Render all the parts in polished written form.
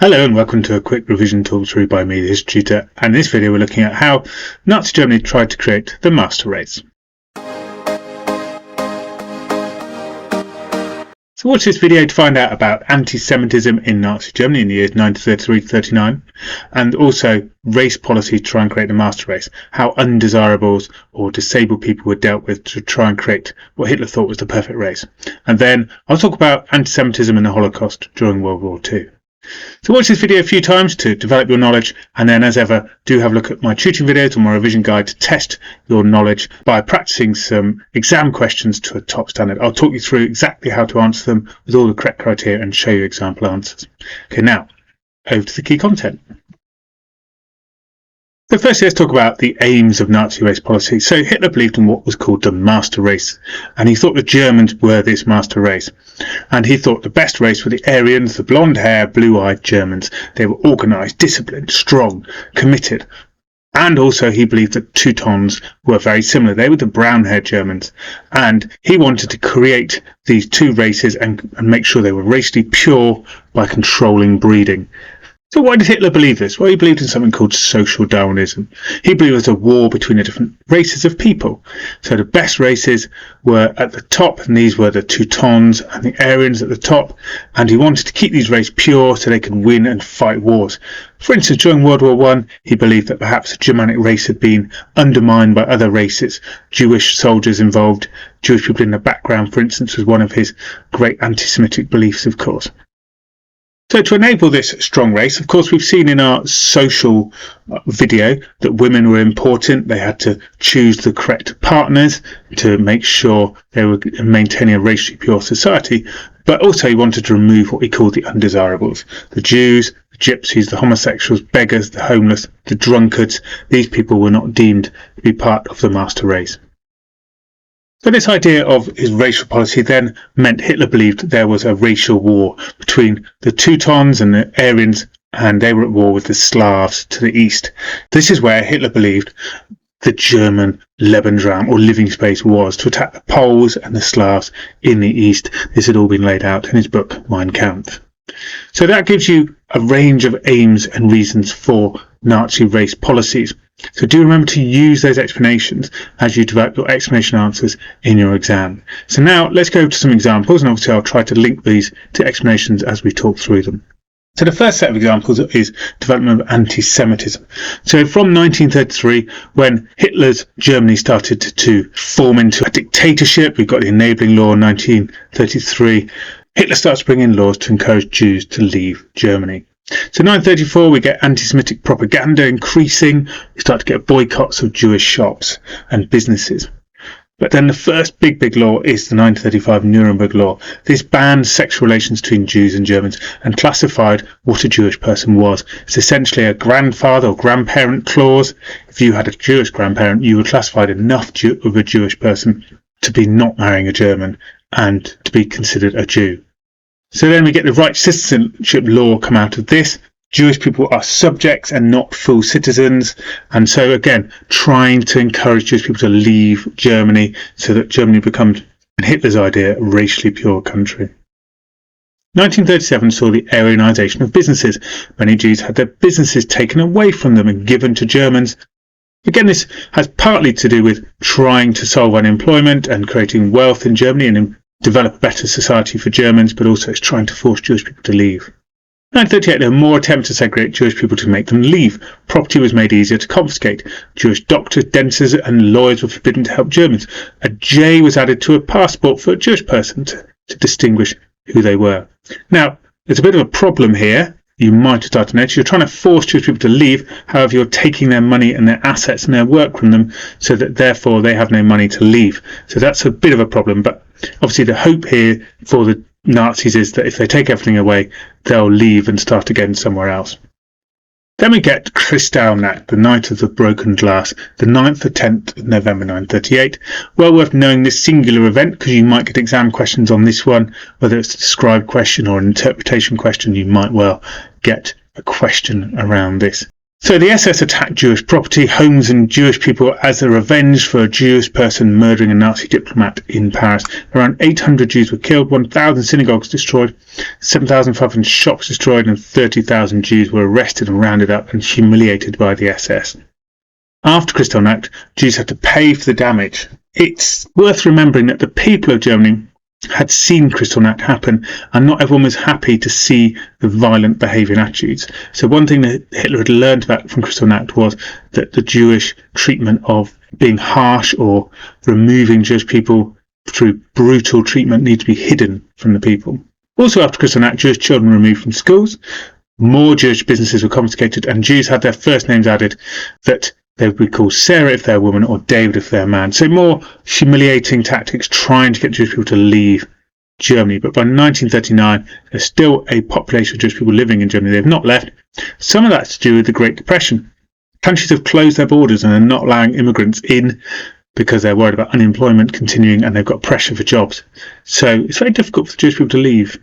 Hello and welcome to a quick revision talk through by me, the history tutor, and in this video we're looking at how Nazi Germany tried to create the master race. So watch this video to find out about anti-Semitism in Nazi Germany in the years 1933 to 39, and also race policy to try and create a master race, how undesirables or disabled people were dealt with to try and create what Hitler thought was the perfect race. And then I'll talk about anti-Semitism and the Holocaust during World War II. So watch this video a few times to develop your knowledge, and then as ever do have a look at my tutoring videos or my revision guide to test your knowledge by practicing some exam questions to a top standard. I'll talk you through exactly how to answer them with all the correct criteria and show you example answers. Okay, now over to the key content. So first let's talk about the aims of Nazi race policy. So Hitler believed in what was called the master race, and he thought the Germans were this master race. And he thought the best race were the Aryans, the blonde-haired, blue-eyed Germans. They were organised, disciplined, strong, committed. And also he believed that Teutons were very similar. They were the brown-haired Germans. And he wanted to create these two races and make sure they were racially pure by controlling breeding. So why did Hitler believe this? Well, he believed in something called social Darwinism. He believed there was a war between the different races of people. So the best races were at the top, and these were the Teutons and the Aryans at the top. And he wanted to keep these races pure so they could win and fight wars. For instance, during World War I, he believed that perhaps the Germanic race had been undermined by other races. Jewish soldiers involved, Jewish people in the background, for instance, was one of his great anti-Semitic beliefs, of course. So to enable this strong race, of course, we've seen in our social video that women were important. They had to choose the correct partners to make sure they were maintaining a racially pure society. But also he wanted to remove what he called the undesirables. The Jews, the gypsies, the homosexuals, beggars, the homeless, the drunkards. These people were not deemed to be part of the master race. So this idea of his racial policy then meant Hitler believed there was a racial war between the Teutons and the Aryans, and they were at war with the Slavs to the east. This is where Hitler believed the German Lebensraum or living space was, to attack the Poles and the Slavs in the east. This had all been laid out in his book Mein Kampf. So that gives you a range of aims and reasons for Nazi race policies. So do remember to use those explanations as you develop your explanation answers in your exam. So now let's go to some examples, and obviously I'll try to link these to explanations as we talk through them. So the first set of examples is development of anti-Semitism. So from 1933, when Hitler's Germany started to form into a dictatorship, we've got the enabling law in 1933, Hitler starts bringing laws to encourage Jews to leave Germany. So 1934 we get anti-Semitic propaganda increasing. We start to get boycotts of Jewish shops and businesses. But then the first big law is the 1935 Nuremberg Law. This banned sexual relations between Jews and Germans and classified what a Jewish person was. It's essentially a grandfather or grandparent clause. If you had a Jewish grandparent, you were classified enough of a Jewish person to be not marrying a German and to be considered a Jew. So then we get the right citizenship law come out of this. Jewish people are subjects and not full citizens. And so again, trying to encourage Jewish people to leave Germany so that Germany becomes, in Hitler's idea, a racially pure country. 1937 saw the Aryanization of businesses. Many Jews had their businesses taken away from them and given to Germans. Again, this has partly to do with trying to solve unemployment and creating wealth in Germany and develop a better society for Germans, but also it's trying to force Jewish people to leave. In 1938, there were more attempts to segregate Jewish people to make them leave. Property was made easier to confiscate. Jewish doctors, dentists and lawyers were forbidden to help Germans. A J was added to a passport for a Jewish person to distinguish who they were. Now, there's a bit of a problem here. You might start to notice you're trying to force Jewish people to leave, however you're taking their money and their assets and their work from them so that therefore they have no money to leave. So that's a bit of a problem, but obviously the hope here for the Nazis is that if they take everything away, they'll leave and start again somewhere else. Then we get Kristallnacht, the night of the broken glass, the 9th to 10th of November 1938. Well worth knowing this singular event because you might get exam questions on this one, whether it's a described question or an interpretation question, you might well get a question around this. So the SS attacked Jewish property, homes and Jewish people as a revenge for a Jewish person murdering a Nazi diplomat in Paris. Around 800 Jews were killed, 1,000 synagogues destroyed, 7,500 shops destroyed, and 30,000 Jews were arrested and rounded up and humiliated by the SS. After Kristallnacht, Jews had to pay for the damage. It's worth remembering that the people of Germany had seen Kristallnacht happen, and not everyone was happy to see the violent behaviour and attitudes. So one thing that Hitler had learned about from Kristallnacht was that the Jewish treatment of being harsh or removing Jewish people through brutal treatment needed to be hidden from the people. Also after Kristallnacht, Jewish children were removed from schools, more Jewish businesses were confiscated, and Jews had their first names added that they would be called Sarah if they're a woman or David if they're a man. So more humiliating tactics trying to get Jewish people to leave Germany. But by 1939, there's still a population of Jewish people living in Germany. They've not left. Some of that's to do with the Great Depression. Countries have closed their borders and are not allowing immigrants in because they're worried about unemployment continuing and they've got pressure for jobs. So it's very difficult for Jewish people to leave.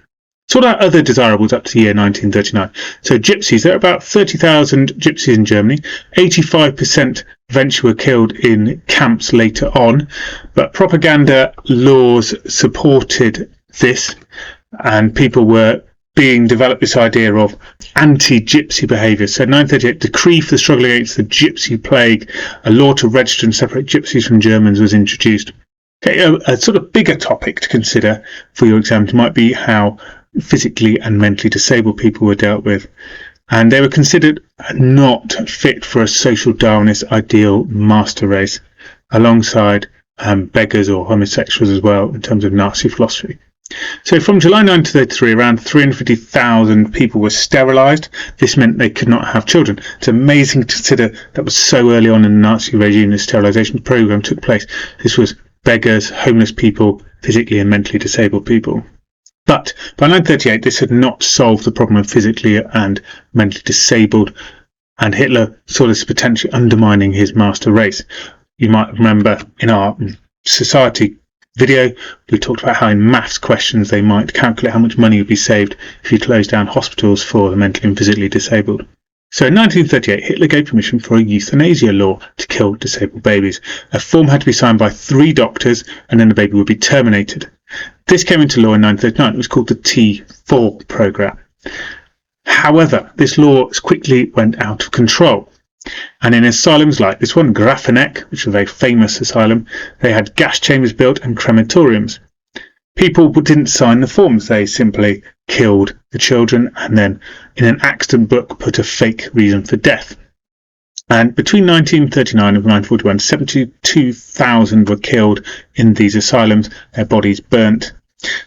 Sort out other desirables up to the year 1939. So gypsies, there are about 30,000 gypsies in Germany. 85% eventually were killed in camps later on, but propaganda laws supported this, and people were being developed this idea of anti-gypsy behaviour. So 1938, Decree for the Struggle Against the Gypsy Plague, a law to register and separate gypsies from Germans, was introduced. Okay, a sort of bigger topic to consider for your exams might be how physically and mentally disabled people were dealt with, and they were considered not fit for a social Darwinist ideal master race, alongside beggars or homosexuals as well in terms of Nazi philosophy. So from July 1933, around 350,000 people were sterilised. This meant they could not have children. It's amazing to consider that was so early on in the Nazi regime this sterilisation programme took place. This was beggars, homeless people, physically and mentally disabled people. But by 1938, this had not solved the problem of physically and mentally disabled, and Hitler saw this potentially undermining his master race. You might remember in our society video, we talked about how in maths questions they might calculate how much money would be saved if you closed down hospitals for the mentally and physically disabled. So in 1938, Hitler gave permission for a euthanasia law to kill disabled babies. A form had to be signed by 3 doctors, and then the baby would be terminated. This came into law in 1939. It was called the T4 programme. However, this law quickly went out of control. And in asylums like this one, Grafeneck, which is a very famous asylum, they had gas chambers built and crematoriums. People didn't sign the forms. They simply killed the children and then in an accident book put a fake reason for death. And between 1939 and 1941, 72,000 were killed in these asylums, their bodies burnt.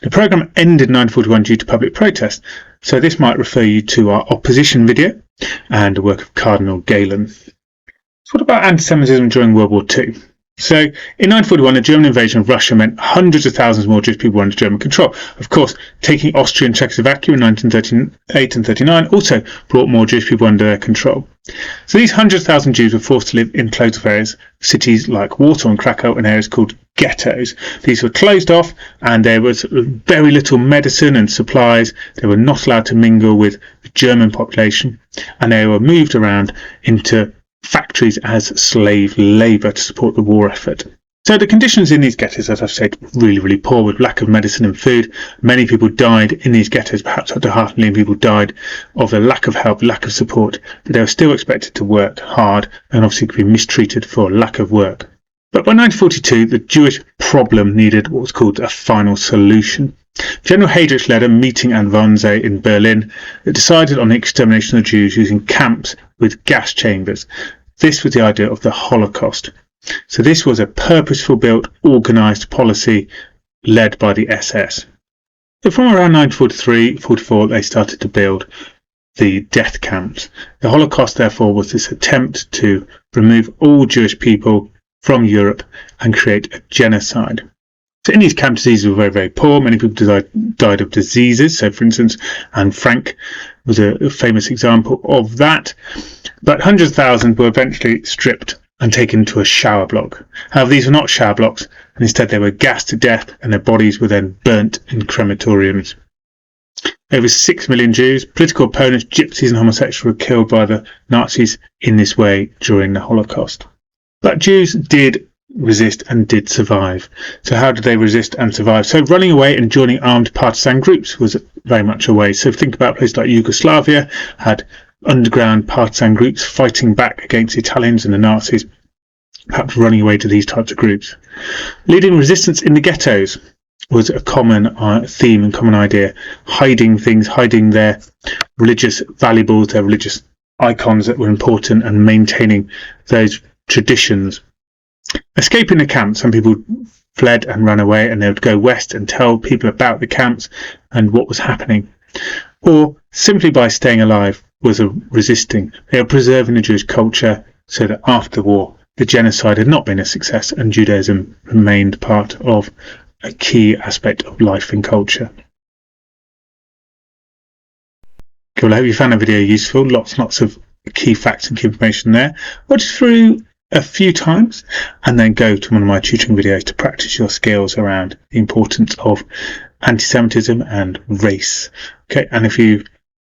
The programme ended in 1941 due to public protest, so this might refer you to our opposition video and the work of Cardinal Galen. So what about anti-Semitism during World War II? So in 1941, the German invasion of Russia meant hundreds of thousands more Jewish people were under German control. Of course, taking Austria and Czechoslovakia in 1938 and 39 also brought more Jewish people under their control. So these 100,000 Jews were forced to live in closed areas, cities like Warsaw and Krakow, and areas called ghettos. These were closed off, and there was very little medicine and supplies. They were not allowed to mingle with the German population, and they were moved around into factories as slave labour to support the war effort. So the conditions in these ghettos, as I've said, really, really poor, with lack of medicine and food. Many people died in these ghettos, perhaps up to 500,000 people died of the lack of help, lack of support, but they were still expected to work hard and obviously could be mistreated for lack of work. But by 1942, the Jewish problem needed what was called a final solution. General Heydrich led a meeting at Wannsee in Berlin that decided on the extermination of the Jews using camps with gas chambers. This was the idea of the Holocaust. So this was a purposeful built, organised policy led by the SS. So from around 1943-44, they started to build the death camps. The Holocaust, therefore, was this attempt to remove all Jewish people from Europe and create a genocide. So in these camps, diseases were very, very poor. Many people died of diseases. So, for instance, Anne Frank was a famous example of that. But hundreds of thousands were eventually stripped and taken to a shower block. However, these were not shower blocks, and instead they were gassed to death, and their bodies were then burnt in crematoriums. Over 6 million Jews, political opponents, gypsies and homosexuals were killed by the Nazis in this way during the Holocaust. But Jews did resist and did survive. So how did they resist and survive? So running away and joining armed partisan groups was very much a way. So think about places like Yugoslavia, had underground partisan groups fighting back against the Italians and the Nazis, perhaps running away to these types of groups. Leading resistance in the ghettos was a common theme and common idea. Hiding things, hiding their religious valuables, their religious icons that were important, and maintaining those traditions. Escaping the camps, some people fled and ran away, and they would go west and tell people about the camps and what was happening. Or simply by staying alive was a resisting. They were preserving the Jewish culture so that after the war the genocide had not been a success and Judaism remained part of a key aspect of life and culture. Okay, well, I hope you found the video useful. Lots of key facts and key information there. Watch through a few times and then go to one of my tutoring videos to practice your skills around the importance of anti-Semitism and race. Okay, and if you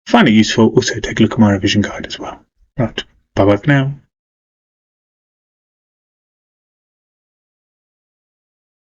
find it useful, also take a look at my revision guide as well. Right, bye bye for now.